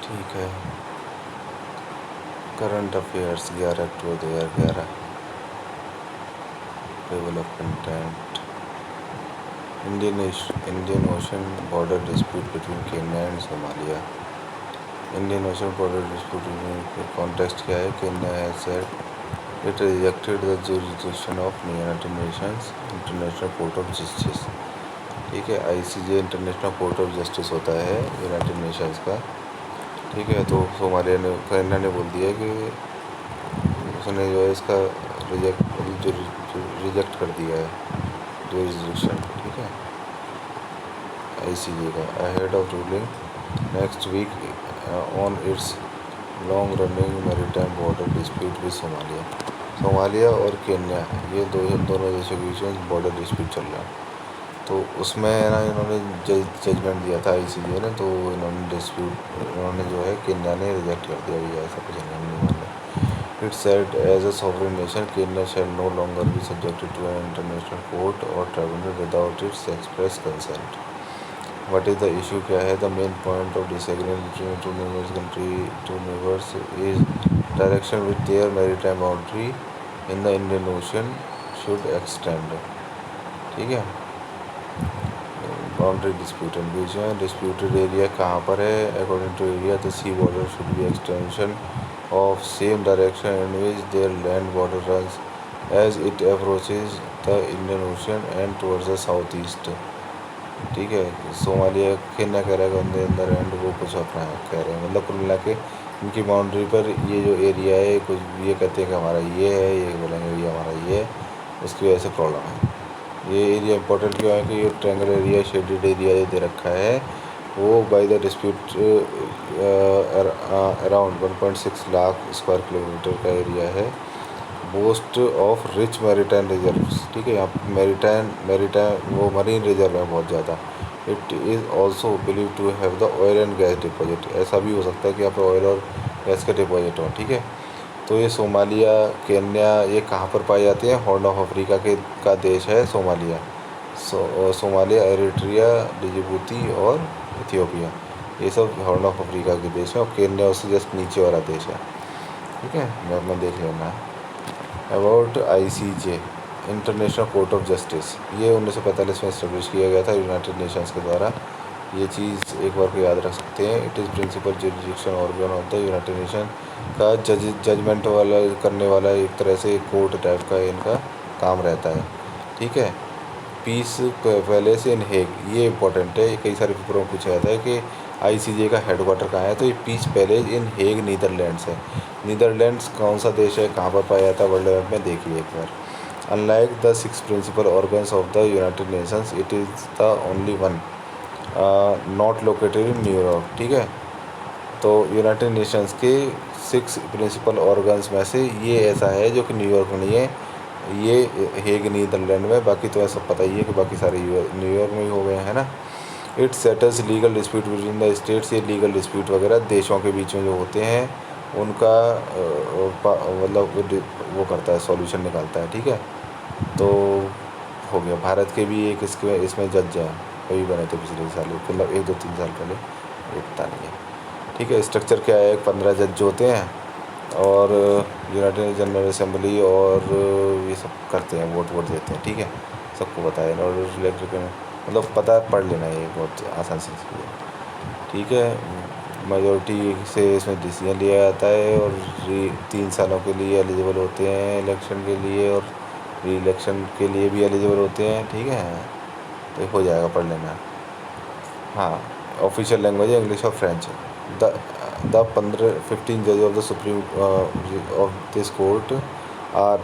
ठीक है। Current affairs 11 October 2011। Table of content. Indian ocean border dispute between Kenya and Somalia. Indian ocean border dispute context क्या है? Kenya has said it rejected the jurisdiction of United Nations international court of justice. ठीक है, ICJ international court of justice होता है United Nations का। ठीक है, तो सोमालिया ने केन्या ने बोल दिया कि उसने जो है इसका रिजेक्ट कर दिया है जुरिडिक्शन। ठीक है, ICJ का ahead of ruling next week on its long running maritime border dispute with Somalia और केन्या, ये दोनों देशों के बीच में बॉर्डर डिस्प्यूट चल रहा है। तो उसमें ना इन्होंने जजमेंट दिया था ICJ ने, तो इन्होंने जो है केन्या ने रिजेक्ट कर दिया। ये ऐसा कुछ नहीं है। It said as a sovereign nation, Kenya shall no longer be subjected to an international court or tribunal without its express consent. What is the issue? क्या है? The main point of disagreement between two neighbors is direction with their maritime boundary in the Indian Ocean should extend. ठीक है, boundary disputed बीच में disputed area कहाँ पर है? According to area the sea border should be extension of same direction in which their land border runs as it approaches the Indian Ocean and towards the southeast. ठीक है, Somalia Kenya कह रहा है उनके अंदर एंड वो कुछ अपना कह रहे हैं, मतलब कुल मिला के इनकी बाउंड्री पर ये जो एरिया है कुछ ये कहते हैं कि हमारा ये है, ये बोलेंगे ये हमारा ये है, उसकी वजह से प्रॉब्लम है। ये एरिया इंपॉर्टेंट क्यों है कि ये ट्रायंगल एरिया शेडेड एरिया दे रखा है, वो by the dispute around 1.6 lakh square kilometre का एरिया है, boast of rich maritime reserves. ठीक है, यहाँ मैरीटाइम वो मरीन रिजर्व है बहुत ज़्यादा। It is also believe to have the oil and gas deposit, ऐसा भी हो सकता है कि यहाँ पर ऑयल और गैस का डिपॉजिट हो। ठीक है, तो ये सोमालिया केन्या ये कहाँ पर पाए जाते हैं? हॉर्न ऑफ अफ्रीका का देश है सोमालिया। सोमालिया, एरिट्रिया, डिजिबूती और इथियोपिया, ये सब हॉर्न ऑफ अफ्रीका के देश हैं और केन्या उससे जस्ट नीचे वाला देश है। ठीक है, मैप में देख लेना। About ICJ international court of justice, ये 1945 में इस्टेब्लिश किया गया था यूनाइटेड नेशंस के द्वारा। ये चीज़ एक बार को याद रख सकते हैं। It is principal jurisdiction organ of the united nation का जजमेंट वाला करने वाला एक तरह से कोर्ट टाइप का इनका काम रहता है। ठीक है, पीस पैलेस इन हेग, ये इंपॉर्टेंट है, कई सारे पेपरों में पूछा जाता है कि ICJ का हेडक्वार्टर कहाँ है, तो ये पीस पैलेस इन हेग नीदरलैंड्स है। नीदरलैंड्स कौन सा देश है, कहाँ पर पाया जाता है वर्ल्ड मैप में देखिए एक बार। Unlike the 6 principal organs of the United Nations, it is the only one not located in New York. ठीक है, तो यूनाइटेड नेशंस के 6 प्रिंसिपल ऑर्गन्स में से ये ऐसा है जो कि न्यूयॉर्क में नहीं है, ये हेग नीदरलैंड में। बाकी तो ऐसा पता ही है कि बाकी सारे न्यूयॉर्क में ही हो गए हैं ना। It settles legal dispute between the states, ये लीगल डिस्प्यूट वगैरह देशों के बीच में जो होते हैं उनका मतलब वो करता है, सॉल्यूशन निकालता है। ठीक है, तो हो गया। भारत के भी एक इसमें जज हैं, वही बने थे पिछले साल, मतलब 1-2-3 साल पहले, ये पता नहीं है। ठीक है, स्ट्रक्चर क्या है? 15 जज होते हैं और यूनाइटेड जनरल असेंबली और ये सब करते हैं, वोट देते हैं। ठीक है, सबको पता है। और इलेक्ट्रिक मतलब पता पढ़ लेना, ये बहुत आसान सी चीज़ है। ठीक है, मेजॉरिटी से इसमें डिसीजन लिया जाता है और 3 सालों के लिए एलिजिबल होते हैं इलेक्शन के लिए, और री इलेक्शन के लिए भी एलिजिबल होते हैं। ठीक है, तो हो जाएगा, पढ़ लेना। हाँ, ऑफिशियल लैंग्वेज है इंग्लिश और फ्रेंच। द 15 जज of the supreme of this court are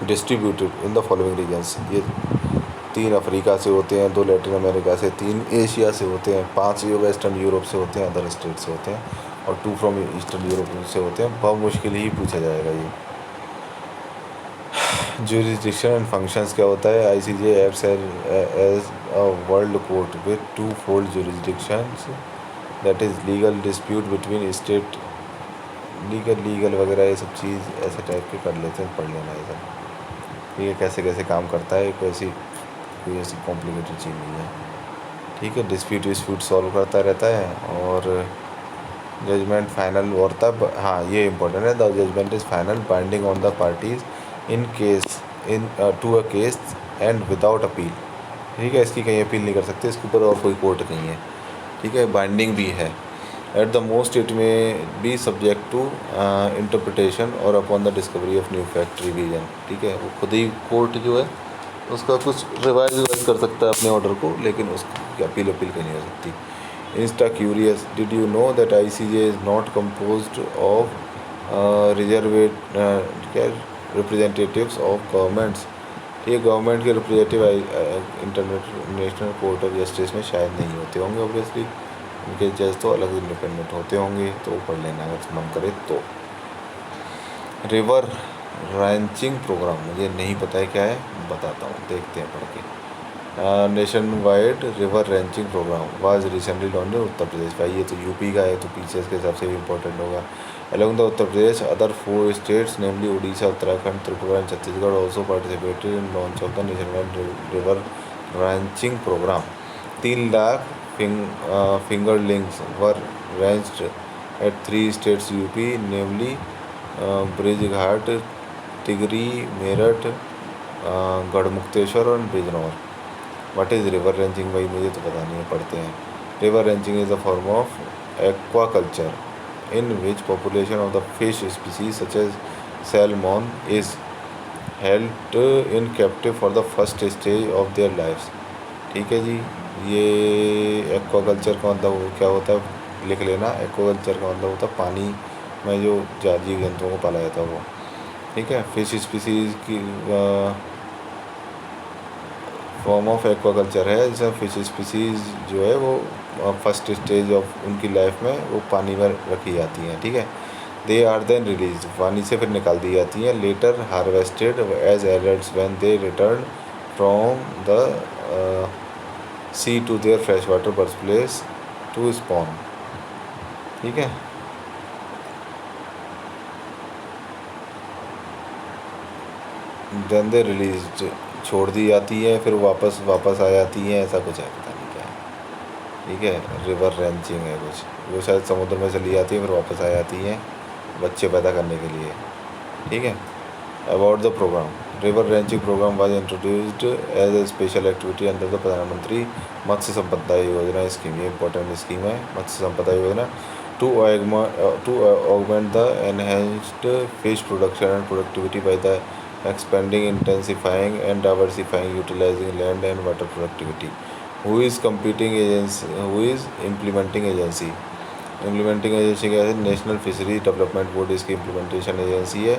distributed in the following regions. ये 3 अफ्रीका से होते हैं, 2 लैटिन अमेरिका से, 3 एशिया से होते हैं, 5 ये वेस्टर्न यूरोप से होते हैं, अदर स्टेट से होते हैं, और 2 फ्रॉम ईस्टर्न यूरोप से होते हैं। बहुत मुश्किल ही पूछा जाएगा ये। जुरिडिक्शन एंड फंक्शंस क्या होता है? ICJ acts as a world court with 2-fold jurisdictions, that is legal dispute between state, legal वगैरह ये सब चीज़ ऐसे टाइप के कर लेते हैं, पढ़ लेना ये सब। ये कैसे कैसे काम करता है, कोई ऐसी कॉम्प्लिकेटेड चीज़ नहीं है। ठीक है, डिस्प्यूट सॉल्व करता रहता है, और जजमेंट फाइनल और तब, हाँ ये इंपॉर्टेंट है, the judgement is final binding on the parties in case in to a case and without appeal. ठीक है, इसकी कहीं अपील नहीं कर सकते, इसके ऊपर और कोई कोर्ट नहीं है। ठीक है, बाइंडिंग भी है। एट द मोस्ट इट में बी सब्जेक्ट टू इंटरप्रिटेशन और upon the discovery of new fact revision. ठीक है, वो खुद ही कोर्ट जो है उसका कुछ रिवाइज कर सकता है अपने ऑर्डर को, लेकिन उसकी अपील कहीं नहीं हो सकती। Insta curious, did you know that ICJ is not composed of रिजर्वेट क्या रिप्रेजेंटेटिव्स ऑफ गवर्नमेंट्स। ये गवर्नमेंट के representative international court of justice में शायद नहीं होते होंगे, ऑब्वियसली उनके जज तो अलग इंडिपेंडेंट होते होंगे, तो वो पढ़ लेना अगर मन करे तो। रिवर रैंचिंग प्रोग्राम, मुझे नहीं पता है क्या है, बताता हूँ, देखते हैं पढ़ के। Nationwide river ranching programme was recently launched in Uttar Pradesh. भाई ये तो यूपी का है, तो पीछे इसके हिसाब से भी इंपॉर्टेंट होगा। Along the Uttar Pradesh other 4 states namely Orissa, Uttarakhand, Tripura and Chhattisgarh also participated in launch of the nationwide river ranching programme. 3 lakh fingerlings were ranched at 3 states UP namely Brijghat, Tigri, Meerut, Garhmukteshwar और Bijnor. What is river ranching? भाई मुझे तो पता नहीं है, पढ़ते हैं। River ranching is a form of aquaculture in which population of the fish species such as salmon is held in captive for the first stage of their lifes. ठीक है जी, ये एक्वाकल्चर का मतलब क्या होता है, लिख लेना। एक्वाकल्चर का मतलब होता है पानी में जो जीव जंतुओं को पाला जाता है वो। ठीक है, फिश स्पीसीज की फॉर्म ऑफ एक्वाकल्चर है, जिसमें फिश स्पीसीज जो है वो फर्स्ट स्टेज ऑफ उनकी लाइफ में वो पानी में रखी जाती हैं। ठीक है, दे आर देन रिलीज, पानी से फिर निकाल दी जाती हैं। Later harvested as adults when they return from the sea to their fresh water birth place to spawn. ठीक है, देन दे रिलीज, छोड़ दी जाती है, फिर वापस आ जाती हैं, ऐसा कुछ है, पता नहीं क्या है। ठीक है, रिवर रेंचिंग है कुछ, वो शायद समुद्र में चली जाती है फिर वापस आ जाती हैं बच्चे पैदा करने के लिए। ठीक है, about the program, river ranching program was introduced as a special activity under the Pradhan Mantri Matsya Sampada योजना स्कीम। ये इंपॉर्टेंट स्कीम है Matsya Sampada Yojana. To augment the enhanced fish production and productivity by the expanding, intensifying and diversifying, utilizing land and water productivity. Who is competing agency? Who is implementing agency? Implementing agency क्या है? National fishery development board इसकी implementation agency है।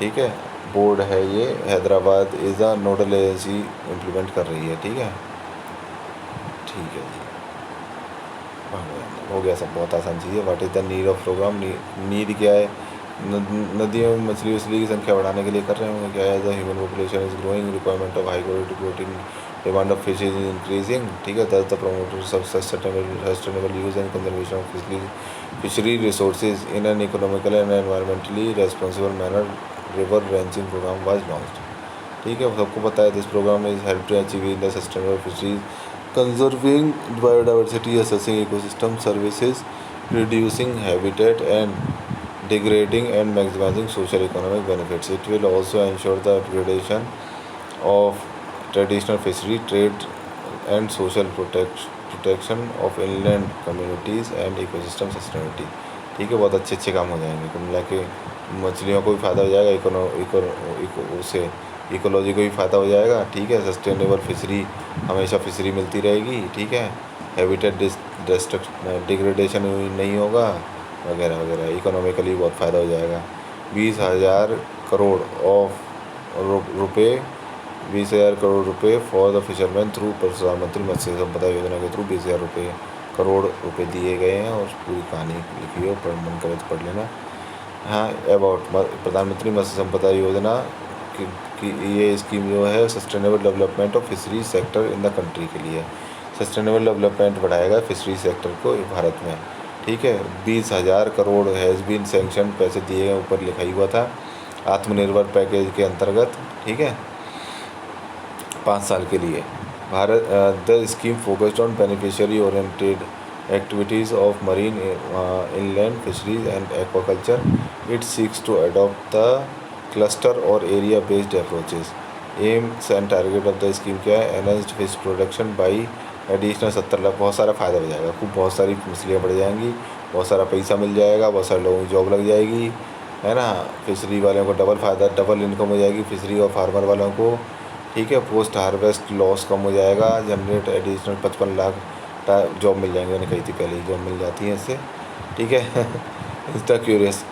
ठीक है, board है ये, Hyderabad is the nodal agency implement कर रही है। ठीक है, ठीक है जी, हो गया सब, बहुत आसान चीज़ है। What is the need of program? Need क्या है? नदियों में मछली की संख्या बढ़ाने के लिए कर रहे होंगे क्या है। The human population is growing, requirement of high quality protein, demand of fish is increasing. ठीक है, thus the promoters of sustainable use and conservation of fishery resources in an economical and environmentally responsible manner river ranching program was launched. ठीक है, सबको पता है this program is help to achieve the sustainable fisheries, conserving biodiversity, assessing ecosystem services, reducing habitat and degrading and maximizing social economic benefits. It will also ensure the upgradation of traditional fishery trade and social protection of inland communities and ecosystem sustainability. ठीक है, बहुत अच्छे अच्छे काम हो जाएंगे कुल मिला के। मछलियों को भी फ़ायदा हो जाएगा, उससे इकोलॉजी को भी फ़ायदा हो जाएगा। ठीक है, सस्टेनेबल फिशरी, हमेशा फिशरी मिलती रहेगी। ठीक है, हैबिटेट डिग्रेडेशन नहीं होगा, वगैरह वगैरह, इकोनॉमिकली बहुत फ़ायदा हो जाएगा। 20,000 करोड़ रुपए 20,000 करोड़ रुपए फॉर द फिशरमैन थ्रू प्रधानमंत्री मत्स्य संपदा योजना के थ्रू 20,000 करोड़ रुपए दिए गए हैं। और पूरी कहानी लिखी हो, मन करे तो पढ़ लेना। हाँ, अबाउट प्रधानमंत्री मत्स्य संपदा योजना की ये स्कीम जो है sustainable development of fishery sector in the country के लिए। सस्टेनेबल डेवलपमेंट बढ़ाएगा फिशरी सेक्टर को भारत में। ठीक है, 20,000 करोड़ हैज़ बीन सैंक्शन, पैसे दिए गए, ऊपर लिखा ही हुआ था आत्मनिर्भर पैकेज के अंतर्गत। ठीक है, 5 साल के लिए। Bharat the scheme focused on beneficiary oriented activities of marine, inland fisheries and aquaculture. It seeks to adopt the cluster or area based approaches. Aims and target of the scheme क्या है? Enhanced fish production by additional 70 lakh. बहुत सारा फ़ायदा हो जाएगा, खूब बहुत सारी मछलियाँ बढ़ जाएंगी, बहुत सारा पैसा मिल जाएगा, बहुत सारे लोगों की जॉब लग जाएगी, है ना। फिशरी वालों को डबल फ़ायदा, डबल इनकम हो जाएगी फिशरी और फार्मर वालों को, ठीक है। पोस्ट हार्वेस्ट लॉस कम हो जाएगा, जनरेट एडिशनल 55 लाख जॉब मिल जाएंगे। मैंने कही थी पहले ही, जॉब मिल जाती है इससे, ठीक है। Insta curious,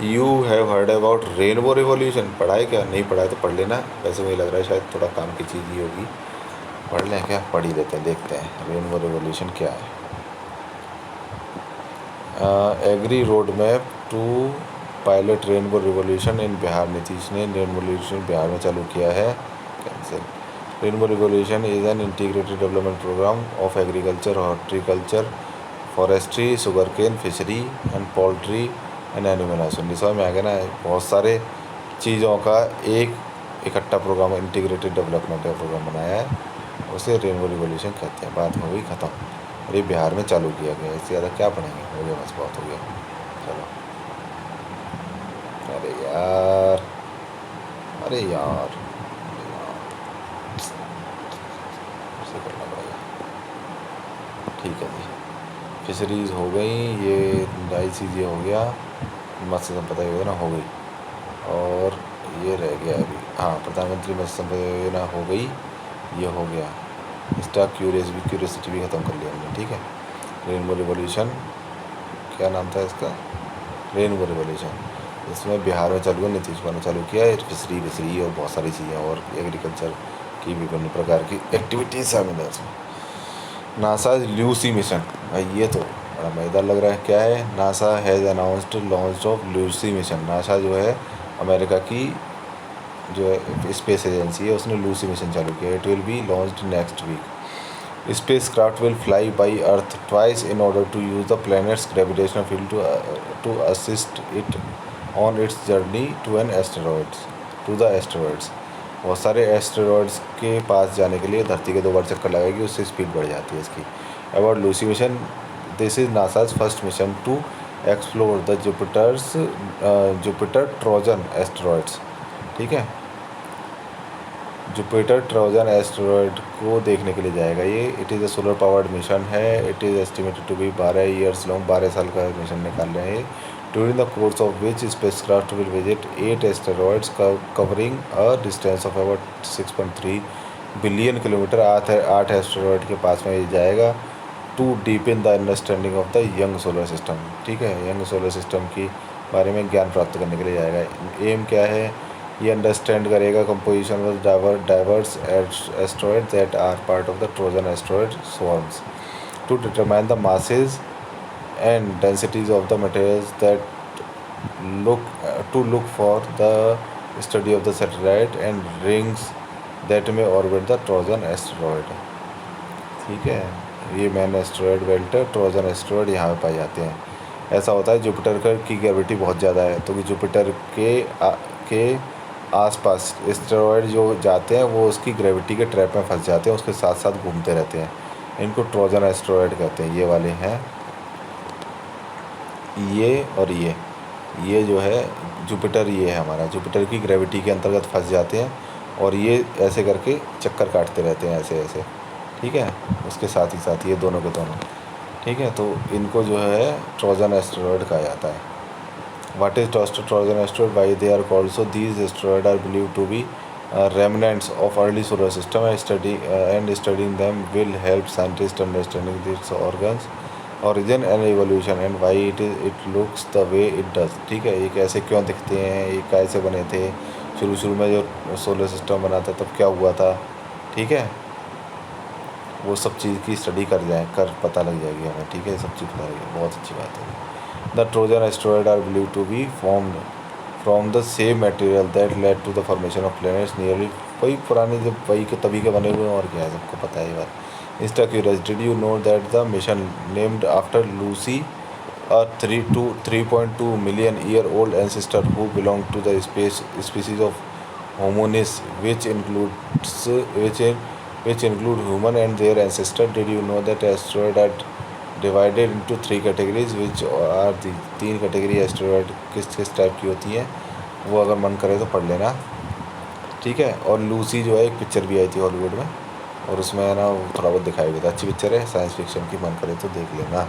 you have heard about rainbow revolution. पढ़ा है क्या? नहीं पढ़ा है तो पढ़ लेना। वैसे मुझे लग रहा है शायद थोड़ा काम की चीज़ ही होगी, पढ़ लें क्या? पढ़ ही लेते हैं, देखते हैं रेनबो रिवॉल्यूशन क्या है। Agri road map to pilot rainbow revolution in Bihar. Nitish ने रेनबो रिवॉल्यूशन बिहार में चालू किया है, cancel. Rainbow revolution is an integrated development program of agriculture, horticulture, forestry, sugar cane, fishery and poultry and animal husbandry. समझ में आ गया ना? बहुत सारे चीज़ों का एक इकट्ठा प्रोग्राम, इंटीग्रेटेड डेवलपमेंट का प्रोग्राम बनाया है, उसे रेनबो रिवॉल्यूशन कहते हैं। बात हो गई ख़त्म। अरे बिहार में चालू किया गया, इससे ज़्यादा क्या पढ़ेंगे? हो गया बस, बहुत हो गया। चलो, अरे यार, अरे यार, उसे करना पड़ेगा। ठीक है जी, फिशरीज़ हो गई, ये ICJ हो गया, मत्स्य संपदा योजना हो गई, और ये रह गया अभी, हाँ, प्रधानमंत्री मत्स्य संपदा योजना हो गई, ये हो गया। इंस्टा क्यूरियसिटी भी ख़त्म कर लिया हमने, ठीक है। रेनबो रिवॉल्यूशन, क्या नाम था इसका? रेनबो रिवॉल्यूशन, इसमें बिहार में चालू, नीतीश कुमार ने चालू किया है। फिशरी और बहुत सारी चीज़ें और एग्रीकल्चर की विभिन्न प्रकार की एक्टिविटीज़ शामिल है इसमें। नासा ल्यूसी मिशन, भाई ये तो बड़ा मज़ेदार लग रहा है। क्या है? NASA has announced launch of Lucy mission. NASA जो है अमेरिका की जो है स्पेस एजेंसी है, उसने लूसी मिशन चालू किया। It will be launched next week. Spacecraft will fly by Earth twice in order to use the planet's gravitational field to assist it on its journey to an asteroids to the asteroids. बहुत सारे asteroids के पास जाने के लिए धरती के 2 बार चक्कर लगाएगी, उससे स्पीड बढ़ जाती है इसकी। About Lucy mission, this is NASA's first mission to explore the Jupiter Trojan asteroids, ठीक है। जुपिटर ट्रोजन एस्टेरॉयड को देखने के लिए जाएगा ये। It is a solar powered mission है। It is estimated to be 12 years long, 12 साल का मिशन निकाल रहे हैं। During the course of which spacecraft will visit 8 asteroids covering a distance of about 6.3 billion kilometre. 8 asteroid के पास में ये जाएगा to deepen the understanding of the young solar system, ठीक है। यंग सोलर सिस्टम की बारे में ज्ञान प्राप्त करने के लिए जाएगा। एम क्या है? ये अंडरस्टैंड करेगा composition of diverse asteroid that are part of the Trojan asteroid swarms to determine the masses and densities of the materials that look for the study of the satellite and rings that may orbit the Trojan asteroid, ठीक है। ये man asteroid belt, Trojan asteroid यहाँ पे पाए जाते हैं। ऐसा होता है जुपिटर की ग्रेविटी बहुत ज़्यादा है, तो जुपिटर के आसपास एस्टेरॉयड जो जाते हैं वो उसकी ग्रेविटी के ट्रैप में फंस जाते हैं, उसके साथ साथ घूमते रहते हैं। इनको ट्रोजन एस्टेरॉयड कहते हैं। ये वाले हैं, ये और ये जो है जुपिटर, ये है हमारा। जुपिटर की ग्रेविटी के अंतर्गत फंस जाते हैं और ये ऐसे करके चक्कर काटते रहते हैं, ऐसे ऐसे, ठीक है। उसके साथ ही साथ ये दोनों के दोनों, ठीक है। तो इनको जो है ट्रोजन एस्टेरॉयड कहा जाता है। What is Trojan asteroid? Why they are called so? These asteroids are believed to be remnants of early solar system, and studying them will help scientists understanding its origin and evolution, and why it looks the way it does, ठीक है। ये कैसे क्यों दिखते हैं, ये कैसे बने थे, शुरू में जो सोलर सिस्टम बना था तब क्या हुआ था, ठीक है। वो सब चीज़ की स्टडी कर पता लग जाएगी हमें, ठीक है। सब चीज़ पता लगेगी, बहुत अच्छी बात है। The Trojan asteroids are believed to be formed from the same material that led to the formation of planets nearly, वही पुराने जब वही के तभी के बने हुए हैं, और क्या है, सबको पता है ये बात। Insta curious, did you know that the mission named after Lucy, a 3.2 million year old ancestor who belonged to the species of Hominis, which which include human and their ancestors. Did you know that asteroids are divided into 3 categories, which are the 3 category asteroid किस किस type की होती हैं, वो अगर मन करे तो पढ़ लेना, ठीक है। और लूसी जो है एक पिक्चर भी आई थी हॉलीवुड में, और उसमें है ना थोड़ा बहुत दिखाई भी था, अच्छी पिक्चर है, साइंस फिक्शन की, मन करे तो देख लेना,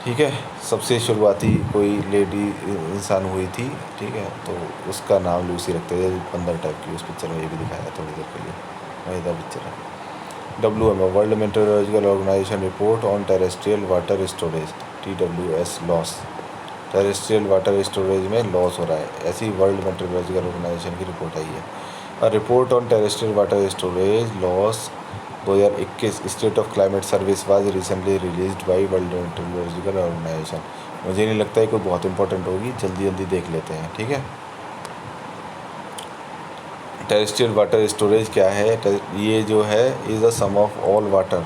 ठीक है। सबसे शुरुआती कोई लेडी इंसान हुई थी, ठीक है, तो उसका नाम लूसी रखते थे, बंदर टाइप की, उस पिक्चर में ये भी दिखाया थोड़ी देर के लिए, मज़ेदार पिक्चर है। WMO World Meteorological Organization report on terrestrial water storage, TWS loss, terrestrial water storage में लॉस हो रहा है, ऐसी वर्ल्ड मेट्रोलॉजिकल ऑर्गेनाइजेशन की रिपोर्ट आई है। A report on terrestrial water storage loss 2021 state of climate service was recently released by World Meteorological Organization. मुझे नहीं लगता है कोई बहुत इंपॉर्टेंट होगी, जल्दी जल्दी देख लेते हैं, ठीक है। टेरेस्ट्रियल वाटर स्टोरेज क्या है, ये जो है is the sum of all water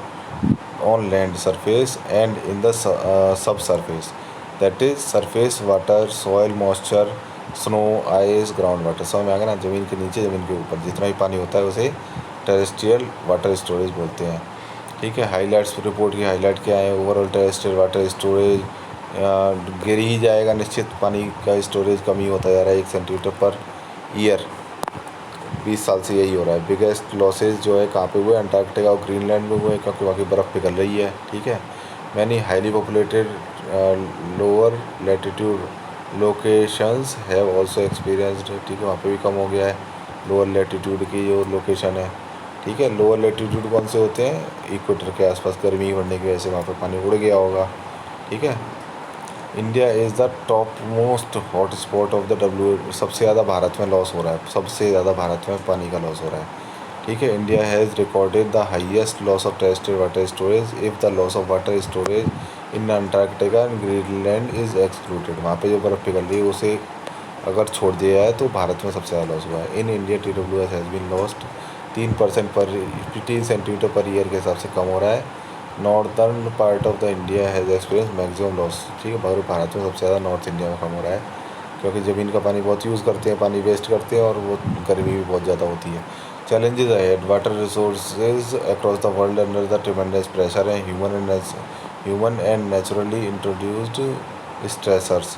on land surface and in the sub surface, that is surface water, soil moisture, snow, ice, ground water. समझ में आ गया ना, ज़मीन के नीचे ज़मीन के ऊपर जितना भी पानी होता है उसे टेरेस्ट्रियल वाटर स्टोरेज बोलते हैं, ठीक है। हाईलाइट्स रिपोर्ट की हाईलाइट क्या है, ओवरऑल टेरेस्ट्रियल वाटर स्टोरेज गिर ही जाएगा निश्चित, पानी का स्टोरेज कमी होता जा रहा है 1 सेंटीमीटर पर ईयर, 20 साल से यही हो रहा है। बिगेस्ट लॉसेज जो है कहाँ पे हुए, अंटार्कटिका और ग्रीनलैंड में हुए, क्योंकि वहाँ की बर्फ़ पिघल रही है, ठीक है। Many highly populated lower latitude locations have also experienced, ठीक है, वहाँ पे भी कम हो गया है लोअर लैटिट्यूड की जो लोकेशन है, ठीक है। लोअर लैटिट्यूड कौन से होते हैं, इक्वेटर के आसपास गर्मी बढ़ने की वजह से वहाँ पर पानी उड़ गया होगा, ठीक है। India is the top most hot spot of the सबसे ज़्यादा भारत में लॉस हो रहा है, सबसे ज़्यादा भारत में पानी का लॉस हो रहा है, ठीक है। India has recorded the highest loss of terrestrial water storage if the loss of water storage in Antarctica and Greenland is excluded. वहाँ पे जो बर्फ़ पिघल रही है उसे अगर छोड़ दिया जाए तो भारत में सबसे ज़्यादा लॉस हुआ है। In India TWS has been lost 3% पर 3 सेंटीमीटर पर ईयर के हिसाब से कम हो रहा है। Northern part of the India has experience maximum loss, ठीक है। मगर भारत में सबसे ज़्यादा नॉर्थ इंडिया में कम हो रहा है, क्योंकि ज़मीन का पानी बहुत यूज़ करते हैं, पानी वेस्ट करते हैं, और वो गर्मी भी बहुत ज़्यादा होती है। Challenges ahead, water resources across the world under the tremendous pressure है, human and naturally introduced stressors,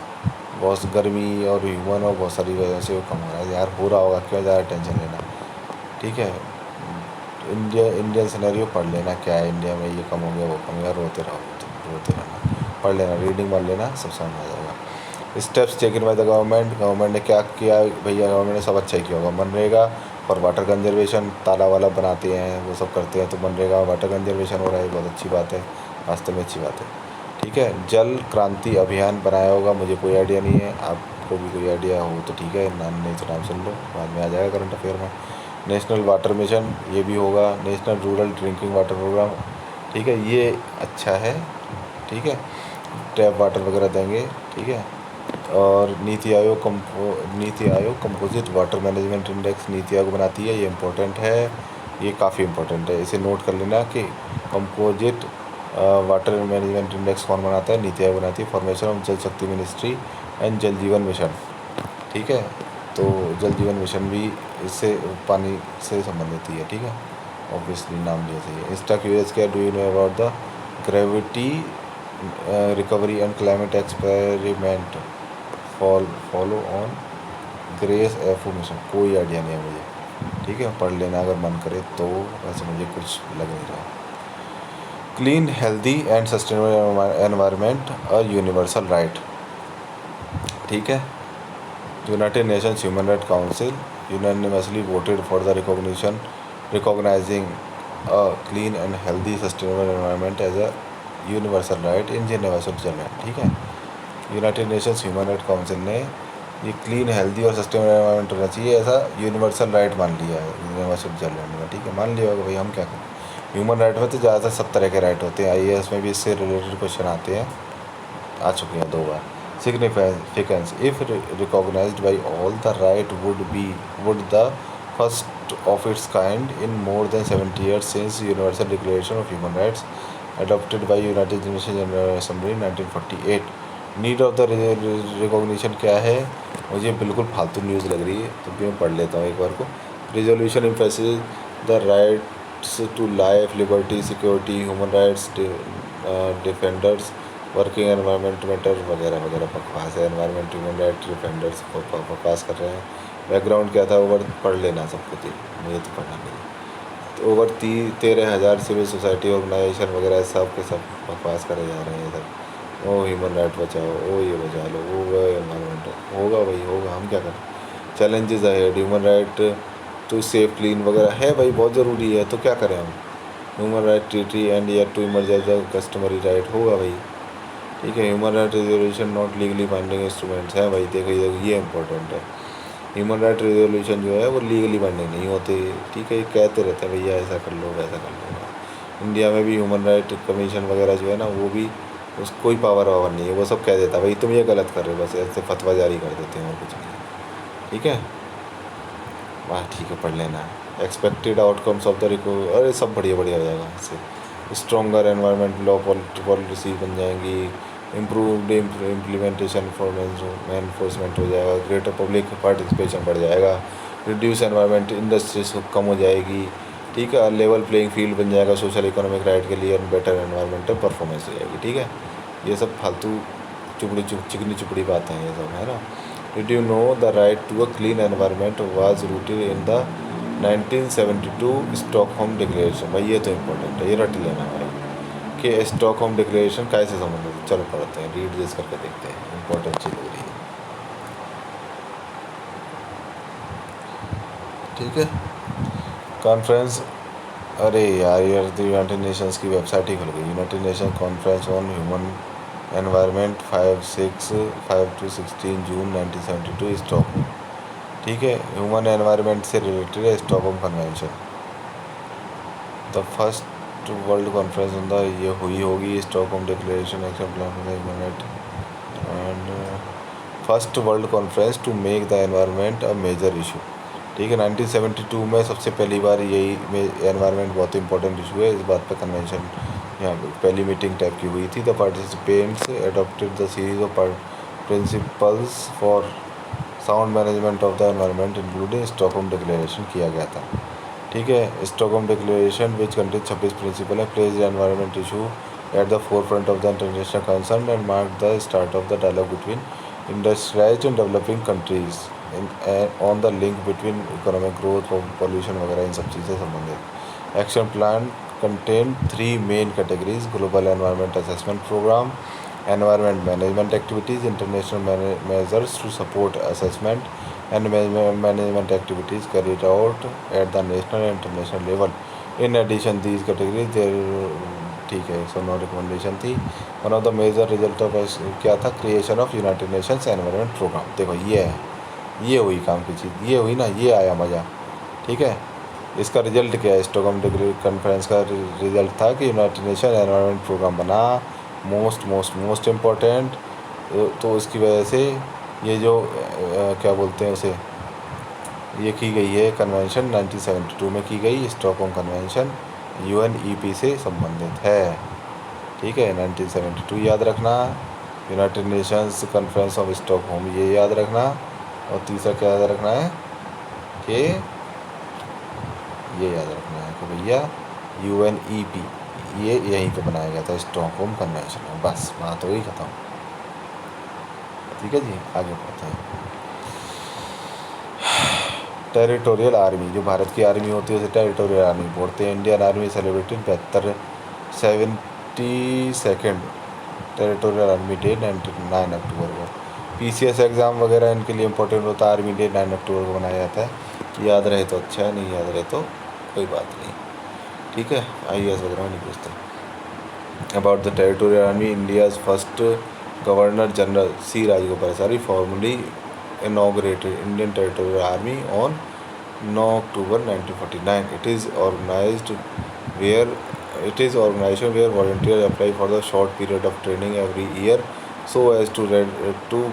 बहुत गर्मी और ह्यूमन और बहुत सारी वजह से वो कम हो रहा है। यार हो रहा होगा, क्यों ज़्यादा टेंशन लेना, ठीक है। इंडियन सिनेरियो पढ़ लेना, क्या है इंडिया में ये कम हो गया वो कम हो गया, रोते रहो, रोते रहना, पढ़ लेना, रीडिंग पढ़ लेना, सब समझ में आ जाएगा। Steps taken by the government ने क्या किया भैया, गवर्नमेंट ने सब अच्छा ही किया होगा। मनरेगा और वाटर कंजर्वेशन, ताला वाला बनाते हैं, वो सब करते हैं, तो मनरेगा वाटर कंजर्वेशन हो रहा है, बहुत अच्छी बात है, वास्तव में अच्छी बात है, ठीक है। जल क्रांति अभियान बनाया होगा, मुझे कोई आइडिया नहीं है, आपको भी कोई आइडिया हो तो ठीक है, नाम नहीं तो नाम सुन लो, बाद में आ जाएगा करंट अफेयर में। नेशनल वाटर मिशन, ये भी होगा। National rural drinking water program, ठीक है, ये अच्छा है, ठीक है, टैप वाटर वगैरह देंगे, ठीक है। और NITI Aayog composite water management index NITI Aayog बनाती है, ये इम्पोर्टेंट है, ये काफ़ी इम्पोर्टेंट है, इसे नोट कर लेना कि कंपोजिट वाटर मैनेजमेंट इंडेक्स कौन बनाता है, नीति आयोग बनाती है। फॉर्मेशन ऑफ जल शक्ति मिनिस्ट्री एंड जल जीवन मिशन, ठीक है, तो जल जीवन मिशन भी इससे पानी से संबंधित ही है, ठीक है, ऑब्वियसली नाम लिया चाहिए। इंस्टा क्यूरियस क्या, do you know about the gravity recovery and climate experiment follow on grace FO mission, कोई आइडिया नहीं है मुझे, ठीक है, पढ़ लेना अगर मन करे तो, वैसे मुझे कुछ लग नहीं रहा। Clean healthy and sustainable environment a universal right, ठीक है। United Nations human right council unanimously voted for the recognizing a clean and healthy sustainable environment as a universal right in Geneva Switzerland, ठीक है। United Nations human right council ने ये clean healthy और sustainable environment होना चाहिए ऐसा universal right मान लिया है जेनेवा स्विट्जरलैंड में, ठीक है, मान लिया होगा भाई, हम क्या करें। ह्यूमन राइट में तो ज़्यादातर सब तरह के राइट होते हैं, IAS में भी इससे रिलेटेड क्वेश्चन आते हैं, आ चुके हैं 2 बार। Significance, if recognized by all, the right would the first of its kind in more than 70 years since Universal Declaration of Human Rights adopted by United Nations General Assembly in 1948। Need of the recognition क्या है, मुझे बिल्कुल फालतू news लग रही है, तो भी मैं पढ़ लेता हूँ एक बार को। Resolution emphasis the rights to life, liberty, security, human rights defenders, working environment matter वगैरह वगैरह बकवास है। एनवायरनमेंट ह्यूमन राइट डिफेंडर्स बकवास कर रहे हैं। बैकग्राउंड क्या था ओवर पढ़ लेना सब कुछ ही, मुझे तो पढ़ना नहीं। तो ओवर 13,000 सिविल सोसाइटी ऑर्गेनाइजेशन वगैरह सब के सब बकवास करे जा रहे हैं इधर। ओ ह्यूमन राइट बचाओ, ओ ये बचा लो, वो एनवायरमेंट होगा भाई होगा, हम क्या करें। चैलेंजेस है, human right to safe clean वगैरह है भाई, बहुत ज़रूरी है, तो क्या करें हम। ह्यूमन राइट ट्रीटी एंड या टू इमरजेंस कस्टमरी राइट होगा भाई, ठीक है। Human right resolution not legally binding instruments हैं भाई, देखो ये इंपॉर्टेंट है। ह्यूमन राइट रेजोल्यूशन जो है वो लीगली बाइंडिंग नहीं होते, ठीक है। ये कहते रहते हैं भैया ऐसा कर लो वैसा कर लो। इंडिया में भी ह्यूमन राइट कमीशन वगैरह जो है ना, वो भी उस कोई पावर वावर नहीं है, वो सब कह देता है भाई तुम ये गलत कर रहे हो, बस ऐसे फतवा जारी कर देते हैं और कुछ नहीं, ठीक है। वाह ठीक है, पढ़ लेना। एक्सपेक्टेड आउटकम्स ऑफ द रिको, अरे सब बढ़िया बढ़िया हो जाएगा इससे। स्ट्रॉन्गर एनवायरनमेंट लॉ पॉलिसी बन जाएंगी, इम्प्रूवड इम्प्लीमेंटेशन फॉर एनफोर्समेंट हो जाएगा, ग्रेटर पब्लिक पार्टिसिपेशन बढ़ जाएगा, रिड्यूस एनवायरनमेंट इंडस्ट्रीज कम हो जाएगी, ठीक है। लेवल प्लेइंग फील्ड बन जाएगा सोशल इकोनॉमिक राइट के लिए, बेटर एनवायरमेंटल परफॉर्मेंस हो जाएगी, ठीक है। ये सब फालतू चिकनी चुपड़ी बातें हैं ये सब, है ना। Did you know the right to a clean environment was rooted in the 1972 Stockholm declaration. भाई ये तो इम्पोर्टेंट है, ये रट लेना भाई कि स्टॉकहोम डिक्लेरेशन कैसे संबंधित है। चलो पढ़ते हैं, रीड जिस करके देखते हैं, इंपॉर्टेंट चीज़ हो रही है, ठीक है। कॉन्फ्रेंस, अरे यार तो यूनाइटेड नेशंस की वेबसाइट ही खुल गई। United Nation conference on human environment 5 to 16 June 1972 Stockholm, ठीक है। ह्यूमन एनवायरनमेंट से रिलेटेड है Stockholm convention. The first world conference on the ये हुई होगी Stockholm declaration action plan for the human right and first world conference to make the environment a major issue, ठीक है। 1972 में सबसे पहली बार यही एनवायरनमेंट बहुत इंपॉर्टेंट इशू है, इस बात पर कन्वेंशन यहाँ पहली मीटिंग टाइप की हुई थी। The participants adopted the series of principles for sound management of the environment including Stockholm declaration किया गया था, ठीक है। Stockholm declaration which contain 26 principle है place environment issue at the forefront of the international concern and mark the start of the dialogue between industrialised and developing countries on the link between economic growth और pollution वगैरह इन सब चीज़ें संबंधित। Action plan contain 3 main categories, global environment assessment program, environment management activities, international measures to support assessment and management activities carried out at the national and international level. In addition these categories there, ठीक है, 109 recommendation थी। One of the major result of क्या था, creation of United Nations environment program. देखो ये है, ये हुई काम की चीज़, ये हुई ना, ये आया मज़ा, ठीक है। इसका रिजल्ट क्या है, स्टॉकहोम कॉन्फ्रेंस का रिजल्ट था कि यूनाइटेड नेशन एनवायरनमेंट प्रोग्राम बना, मोस्ट इम्पॉर्टेंट। तो इसकी वजह से ये जो क्या बोलते हैं उसे, ये की गई है कन्वेंशन 1972 में की गई, स्टॉकहोम कन्वेंशन UNEP से संबंधित है, ठीक है। 1972 याद रखना, United Nations conference of Stockholm ये याद रखना, और तीसरा क्या याद रखना है कि ये याद रखना है कि भैया UNEP ये यहीं पे बनाया गया था स्टॉकहोम कन्वेंशन में, बस बात हो गई ख़त्म, ठीक है जी। आगे बढ़ते हैं। टेरिटोरियल आर्मी, जो भारत की आर्मी होती है उसे टेरिटोरियल आर्मी बोलते हैं। Indian army celebrated 72nd territorial army day 9 अक्टूबर को। PCS एग्ज़ाम वगैरह इनके लिए इंपॉर्टेंट होता है, आर्मी डे 9 अक्टूबर को मनाया जाता है। याद रहे तो अच्छा है, नहीं याद रहे तो कोई बात नहीं, ठीक है। IAS वगैरह नहीं पूछते। About the territorial army, India's first governor general C Rajagopalachari formally inaugurated Indian Territorial Army on 9 October 1949. It is organization where volunteers apply for the short period of training every year so as to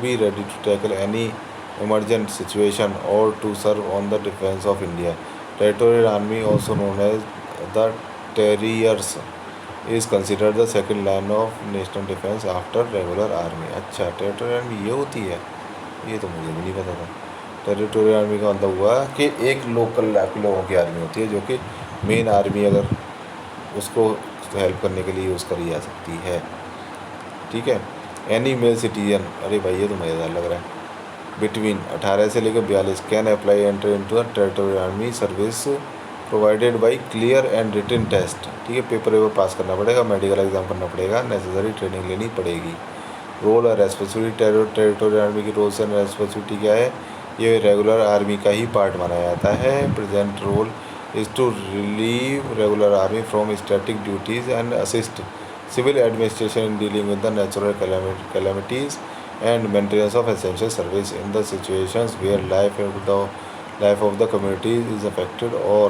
be ready to tackle any emergent situation or to serve on the defense of India. Territorial Army, also known as the Terriers, is considered the second line of national defense after regular army. अच्छा, territorial army ये होती है, ये तो मुझे भी नहीं पता था। टेरिटोरियल आर्मी का मतलब हुआ कि एक लोकल लोगों की आर्मी होती है जो कि मेन आर्मी अगर उसको हेल्प करने के लिए यूज़ करी जा सकती है। ठीक है। एनी मेल सिटीजन, अरे भाई ये तो मज़ेदार लग रहा है, बिटवीन 18 से लेकर 42 can apply enter into the territorial army service provided by clear and written test. ठीक है, पेपर पास करना पड़ेगा, मेडिकल एग्जाम करना पड़ेगा, नेसेसरी ट्रेनिंग लेनी पड़ेगी। रोल और रेस्पॉन्सिबिलिटी, टेरिटोरियल आर्मी की रोल्स एंड रेस्पॉन्सिबिलिटी क्या है, ये रेगुलर आर्मी का ही पार्ट माना जाता है। Present role is to relieve regular army from static duties and assist civil administration in dealing with the natural calamities and maintenance of essential service in the situations where life of the community is affected or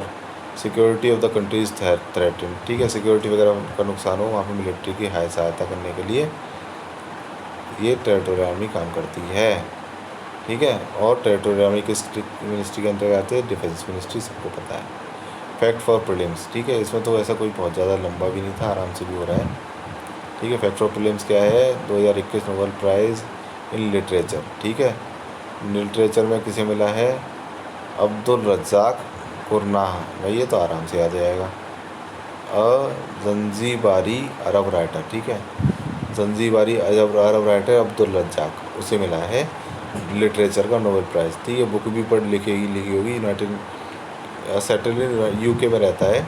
security of the country is threatened। ठीक है, security वगैरह का नुकसान हो, वहाँ पे military की high सहायता करने के लिए ये टेरिटोरियल आर्मी काम करती है। ठीक है, और टेरिटोरियल आर्मी किस मिनिस्ट्री के अंतर्गत आते हैं, डिफेंस मिनिस्ट्री, सबको पता है। फैक्ट फॉर प्रीलिम्स, ठीक है, इसमें तो ऐसा कोई बहुत ज़्यादा लंबा भी नहीं था, आराम से भी हो रहा है। ठीक है, फैक्ट फॉर प्रीलिम्स क्या है, 2021 नोबेल प्राइज़ इन लिटरेचर। ठीक है, लिटरेचर में किसे मिला है, अब्दुल रज़्ज़ाक कुरनाह, भाई ये तो आराम से याद आएगा। ज़ंजीबारी अरब राइटर, ठीक है, ज़ंजीबारी अरब राइटर अब्दुल रज़्ज़ाक, उसे मिला है लिटरेचर का नोबेल प्राइज़। ठीक है, बुक भी लिखी होगी, यूनाइटेड सेटल इन यूके में रहता है।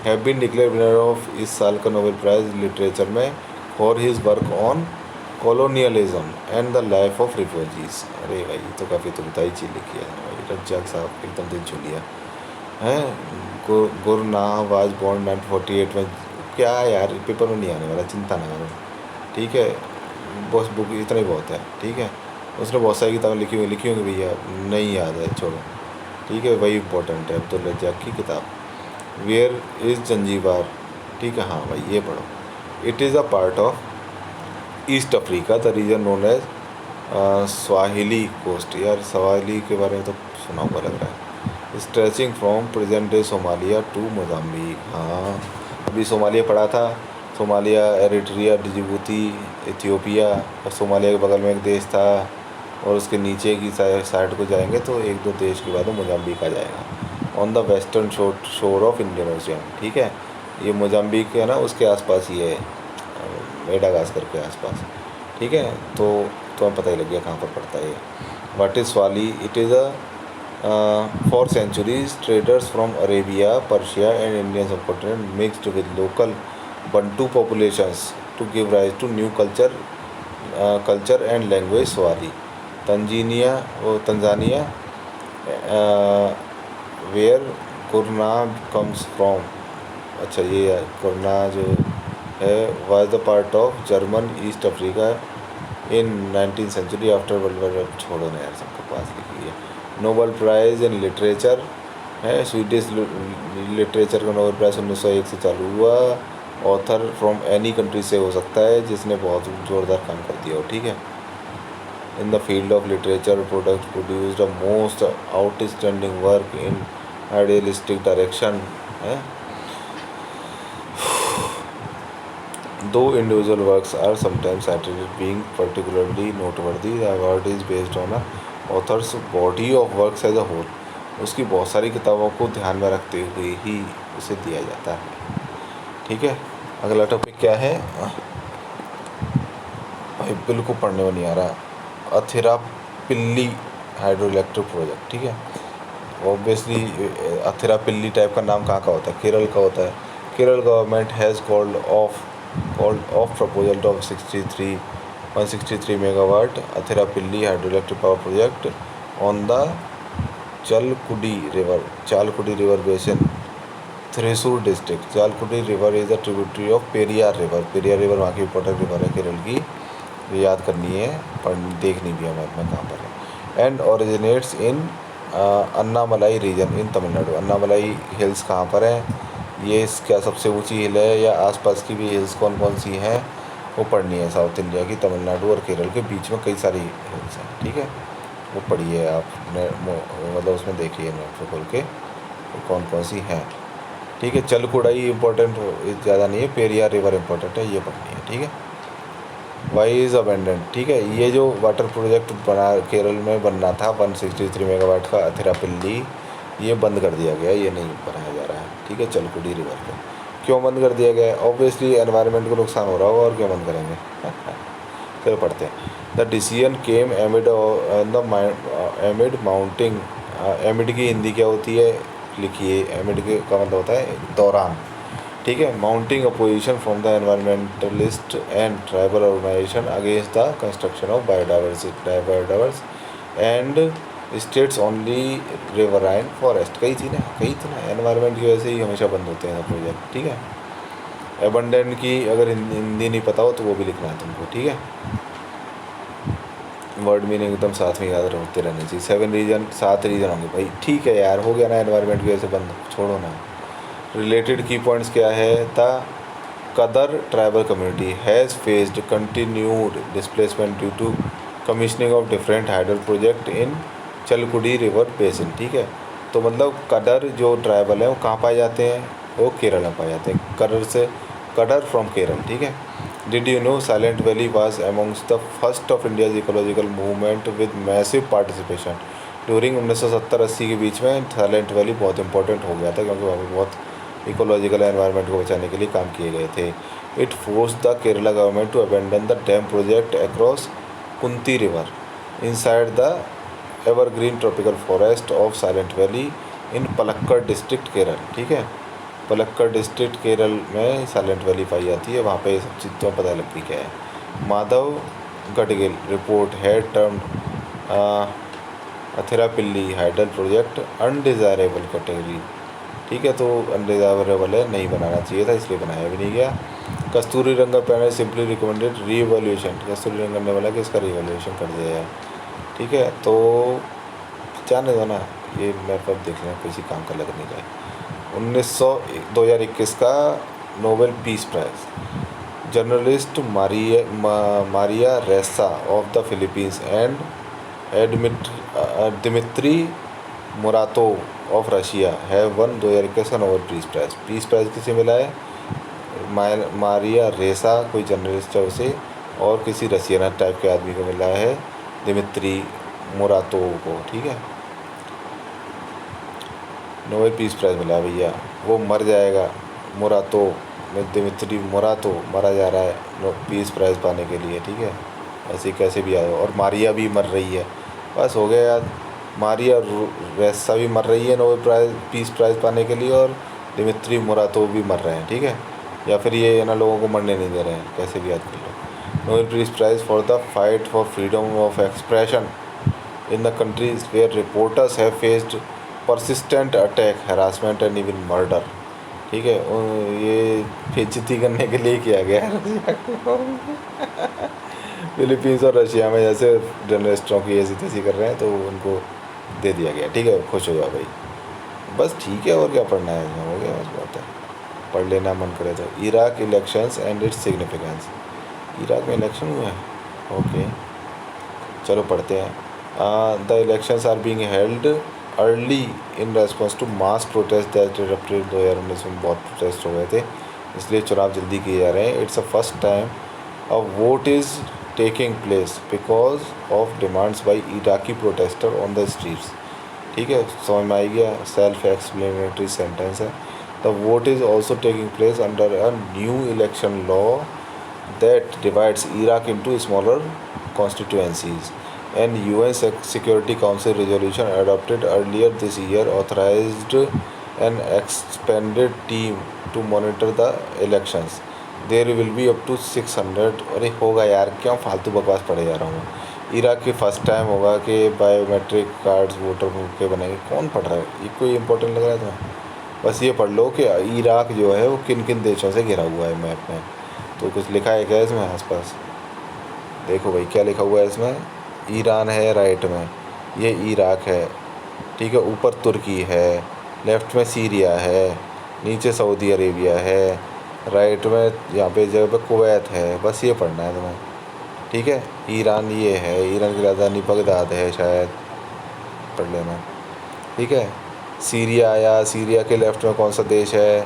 Have been declare winner of इस साल का नोबेल प्राइज़ लिटरेचर में for his work on colonialism and the life of refugees. अरे भाई ये तो काफ़ी तुमताई चीज़ लिखी है भाई, रज़्ज़ाक साहब एकदम दिल छू लिया है। गुरनाह वाज बॉर्न 1948 में, क्या यार पेपर में नहीं आने वाला, चिंता ना करो। ठीक है, बस बुक इतना ही बहुत है। ठीक है, उसने बहुत सारी किताबें लिखी होंगी भैया, नहीं याद है, छोड़ो। ठीक है, वही इम्पोर्टेंट है अब्दुल रज़्ज़ाक की किताब। वेयर इज़ जंजीबार, ठीक है, हाँ भाई ये पढ़ो। It is a part of East Africa, the region known as Swahili coast. यार स्वाहिली के बारे में तो सुना हुआ लग रहा है। Stretching from present day Somalia to Mozambique, हाँ अभी सोमालिया पढ़ा था, सोमालिया, एरिट्रिया, जिबूती, इथियोपिया, और सोमालिया के बगल में एक देश था, और उसके नीचे की साइड को जाएंगे तो एक दो देश के बाद मोजाम्बिक आ जाएगा। ऑन द वेस्टर्न शोर ऑफ इंडियन ओशियन। ठीक है, ये मोजाम्बिक है ना, उसके आसपास ही है, मेडागास्कर के आसपास। ठीक है, तो हमें पता ही लग गया कहाँ पर पड़ता है ये। What is Swahili, it is a for centuries traders from Arabia, Persia and Indian subcontinent mixed with local Bantu populations to give rise to new culture and language Swahili. Tanzania where Kurna comes from, अच्छा ये Kurna जो है was the part of German East Africa in 19th century after world war. छोड़ो ना यार, सबके पास लिखी है। नोबेल प्राइज़ इन लिटरेचर है, स्वीडिश लिटरेचर का नोबेल प्राइज़ 1901 से चालू हुआ। ऑथर फ्रॉम एनी कंट्री से हो सकता है जिसने बहुत ज़ोरदार काम कर दिया हो। ठीक है, in the field of literature products produced a most outstanding work in idealistic direction है। Though individual works are sometimes cited as being particularly noteworthy, the award is based on a author's body of works as a whole। उसकी बहुत सारी किताबों को ध्यान में रखते हुए ही उसे दिया जाता है। ठीक है, अगला टॉपिक क्या है भाई, बिल्कुल पढ़ने में नहीं आ रहा। Athirappilly hydro electric project. ठीक है, ऑब्वियसली अथिरापिल्ली टाइप का नाम कहाँ का होता है, केरल का होता है। Kerala government has called off proposal of 163 megawatt Athirappilly hydro electric power project on the Chalakudy river basin, Thrissur district. Chalakudy river is a tributary of Periyar river. Periyar river वहाँ की इंपॉर्टेंट रिवर है केरल की, याद करनी है, देखनी भी है मैप में कहाँ पर है। And originates in Annamalai region in Tamil Nadu. Annamalai hills कहाँ पर है, ये क्या सबसे ऊंची हिल है, या आसपास की भी हिल्स कौन कौन सी हैं वो पढ़नी है। साउथ इंडिया की तमिलनाडु और केरल के बीच में कई सारी हिल्स हैं। ठीक है, वो पढ़िए आप, मतलब उसमें देखिए मैप पे खोल के कौन कौन सी हैं। ठीक है, चलकुडाई इंपॉर्टेंट ज़्यादा नहीं है, पेरियार रिवर इंपॉर्टेंट है, ये पढ़नी है। ठीक है, वाई इज़ अबेंडेंट। ठीक है, ये जो वाटर प्रोजेक्ट बना केरल में बनना था 163 मेगावाट का अथिरापल्ली, ये बंद कर दिया गया, ये नहीं बनाया जा रहा है। ठीक है, चलकुडी रिवर पे क्यों बंद कर दिया गया है? ऑब्वियसली एनवायरनमेंट को नुकसान हो रहा होगा, और क्यों बंद करेंगे। चलो पढ़ते हैं। The decision came एमिड the एमिड mounting. एमिड की हिंदी क्या होती है लिखिए, एमिड के का मतलब होता है दौरान। ठीक है, mounting opposition from the environmentalist and tribal organization against the construction of biodiverse and states only riverine forest. कही थी ना, एनवायरनमेंट की वजह से ही हमेशा बंद होते हैं प्रोजेक्ट। ठीक है, एबंडेंट की अगर हिंदी नहीं पता हो तो वो भी लिखना है तुमको। ठीक है, वर्ड मीनिंग एकदम साथ में याद होते रहने चाहिए। 7 रीजन, 7 रीजन होंगे भाई। ठीक है यार, हो गया ना, एनवायरनमेंट की वजह से बंद, छोड़ो ना। रिलेटेड की पॉइंट्स क्या है? The Kadar tribal community has faced continued displacement due to commissioning of different hydel project in Chalakudy river basin. ठीक है, तो मतलब कदर जो ट्राइबल है वो कहाँ पाए जाते हैं? वो केरल में पाए जाते हैं। कदर से कदर फ्रॉम केरल। ठीक है, did you no silent valley was amongst the first of India's ecological movement with massive participation during 1970-80 के बीच में। साइलेंट वैली बहुत इंपॉर्टेंट हो गया था क्योंकि वहाँ पर बहुत इकोलॉजिकल एनवायरनमेंट को बचाने के लिए काम किए गए थे। It force the Kerala government to abandon the dam project across Kunthi river inside the evergreen tropical forest of Silent Valley in Palakkad district Kerala. ठीक है, पलक्कड़ डिस्ट्रिक्ट केरल में साइलेंट वैली पाई जाती है। वहाँ पे ये सब चीज़ तो पता लगती क्या है। माधव गडगिल रिपोर्ट है termed Athirappilly hydel project undesirable category. ठीक है, तो अनडिज़ायरेबल है, नहीं बनाना चाहिए था, इसलिए बनाया भी नहीं गया। कस्तूरी रंगन पैनल सिंपली रिकमेंडेड रीवैल्यूएशन। कस्तूरी रंगन ने बोला कि इसका रीवैल्यूएशन कर दिया जाए। ठीक है, तो जाने दो ना, ये मैप अब देख लें, किसी काम का लग नहीं जाए। 2021 का Nobel peace prize journalist Maria Ressa of the Philippines and Dmitry Muratov of Russia है वन 2021 का नोबेल पीस प्राइज़ किसे मिला है? मारिया रेसा कोई जर्नलिस्ट है उसे, और किसी रशियन टाइप के आदमी को मिला है, दिमित्री मुरातोव को। ठीक है, नोबेल पीस प्राइज़ मिला भैया। वो मर जाएगा, मुरातो में दिमित्री मुरातो मरा जा रहा है पीस प्राइज़ पाने के लिए। ठीक है, ऐसे कैसे भी आए। और मारिया भी मर रही है, बस हो गया यार। मारिया रेसा भी मर रही है नोबेल पीस प्राइज़ पाने के लिए, और दिमित्री मुरातो भी मर रहे हैं। ठीक है, या फिर ये ना लोगों को मरने नहीं दे रहे हैं, कैसे भी याद कर लो। Nobel peace prize for the fight for freedom of expression in the countries where reporters have faced persistent attack, harassment and even murder। ठीक है, ये बेइज्जती करने के लिए किया गया है रशिया को। फिलीपींस और रशिया में जैसे जर्नलिस्टों की ऐसी तैसी कर रहे हैं, तो उनको दे दिया गया। ठीक है, खुश हो जाओ भाई, बस ठीक है, और क्या पढ़ना है, हो गया, बस बात है, पढ़ लेना मन करे तो। Iraq elections and its significance. Iraq में इलेक्शन हुआ है, ओके, चलो पढ़ते हैं। The elections are being held early in response to mass protest that erupted 2019 में बहुत प्रोटेस्ट हो गए थे, इसलिए चुनाव जल्दी किए जा रहे हैं। It's a first time a vote is taking place because of demands by Iraqi protester on the streets. ठीक है, समझ में आई गया, सेल्फ एक्सप्लेनेटरी सेंटेंस है। The vote is also taking place under a new election law that divides Iraq into smaller constituencies. An UN Security Council resolution adopted earlier this year authorized an expanded team to monitor the elections. There will be up to 600। अरे होगा यार, क्यों फालतू बकवास पढ़े जा रहा हूँ। इराक के फर्स्ट टाइम होगा कि बायोमेट्रिक कार्ड्स वोटर के बनेंगे। कौन पढ़ रहा है, ये कोई इंपॉर्टेंट लग रहा है तुम्हें? बस ये पढ़ लो कि इराक जो है वो किन किन देशों से घिरा हुआ है मैप में। तो कुछ लिखा है क्या इसमें आसपास? देखो भाई क्या लिखा हुआ है इसमें। ईरान है राइट में, ये इराक है। ठीक है, ऊपर तुर्की है, लेफ़्ट में सीरिया है, नीचे सऊदी अरेबिया है, राइट में यहाँ पे जगह पे कुवैत है। बस ये पढ़ना है तुम्हें। ठीक है, ईरान ये है, ईरान की राजधानी बगदाद है शायद, पढ़ लेना। ठीक है, सीरिया आया, सीरिया के लेफ़्ट में कौन सा देश है?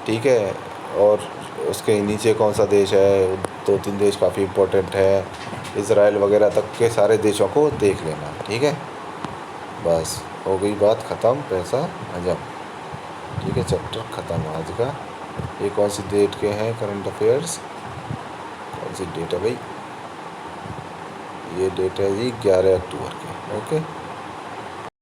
ठीक है, और उसके नीचे कौन सा देश है, 2-3 देश काफ़ी इम्पोर्टेंट है, इसराइल वगैरह तक के सारे देशों को देख लेना, ठीक है। बस हो गई बात ख़त्म, पैसा हजम, ठीक है। चैप्टर ख़त्म आज का। ये कौन सी डेट के हैं करंट अफेयर्स, कौन सी डेट है भाई, ये डेट है जी 11 अक्टूबर के, ओके।